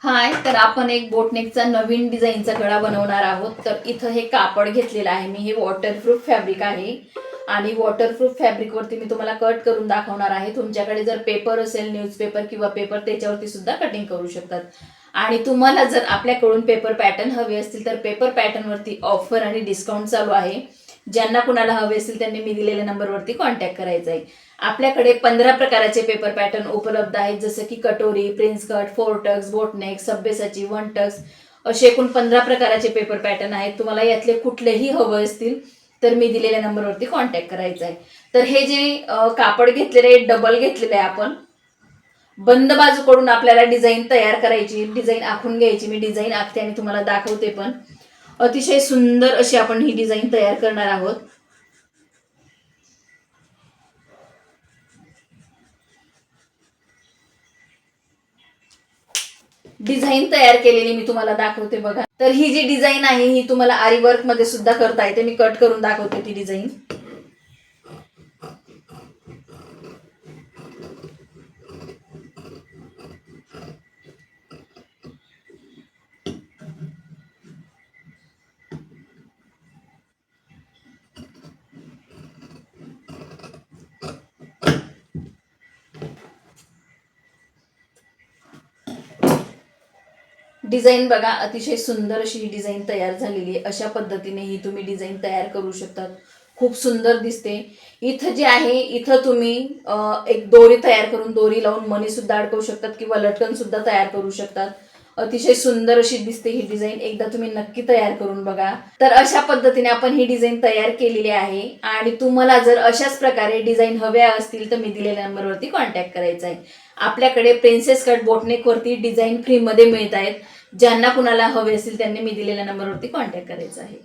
हाय, तर आपण एक बोटनेकचा नवीन डिझाईनचा गळा बनवणार आहोत. तर इथं हे कापड घेतलेलं आहे मी. हे वॉटरप्रूफ फॅब्रिक आहे आणि वॉटरप्रूफ फॅब्रिकवरती मी तुम्हाला कट करून दाखवणार आहे. तुमच्याकडे जर पेपर असेल, न्यूजपेपर किंवा पेपर, त्याच्यावरती सुद्धा कटिंग करू शकतात. आणि तुम्हाला जर आपल्याकडून पेपर पॅटर्न हवे असतील तर पेपर पॅटर्नवरती ऑफर आणि डिस्काउंट चालू आहे. ज्यांना कुणाला हवे असतील त्यांनी मी दिलेल्या नंबरवरती कॉन्टॅक्ट करायचा आहे. आपल्याकडे 15 प्रकारचे पेपर पॅटर्न उपलब्ध आहेत, जसं की कटोरी, prince cut, 4 tucks, boatneck, Sabyasachi, 1 tucks, असे एकूण 15 प्रकारचे पेपर पॅटर्न आहेत. तुम्हाला यातले कुठलेही हवे असतील तर मी दिलेल्या नंबरवरती कॉन्टॅक्ट करायचा आहे. तर हे जे कापड घेतलेले आहे, डबल घेतलेले आहे आपण. बंद बाजूकडून आपल्याला डिझाईन तयार करायची, डिझाईन आखून घ्यायची. मी डिझाईन आखते आणि तुम्हाला दाखवते पण. अतिशय सुंदर अशी आपण ही डिझाईन तयार करणार आहोत. डिझाईन तयार केलेली मी तुम्हाला दाखवते बघा. तर ही जी डिझाईन आहे ही तुम्हाला आरी वर्क मध्ये सुद्धा करता येते. मी कट करून दाखवते ती डिझाईन. डिझाईन बघा, अतिशय सुंदर अशी ही डिझाईन तयार झालेली आहे. अशा पद्धतीने ही तुम्ही डिझाईन तयार करू शकतात. खूप सुंदर दिसते. इथं जे आहे, इथं तुम्ही एक दोरी तयार करून दोरी लावून मणी सुद्धा अडकवू शकतात किंवा लटकन सुद्धा तयार करू शकतात. अतिशय सुंदर अशी दिसते ही डिझाईन. एकदा तुम्ही नक्की तयार करून बघा. तर अशा पद्धतीने आपण ही डिझाईन तयार केलेली आहे. आणि तुम्हाला जर अशाच प्रकारे डिझाईन हव्या असतील तर मी दिलेल्या नंबरवरती कॉन्टॅक्ट करायचा आहे. आपल्याकडे प्रिन्सेस कट बोटनेकवरती डिझाईन फ्रीमध्ये मिळत आहेत. ज्यांना कुणाला हवे असेल त्यांनी मी दिलेल्या नंबरवरती कॉन्टॅक्ट करायचा आहे.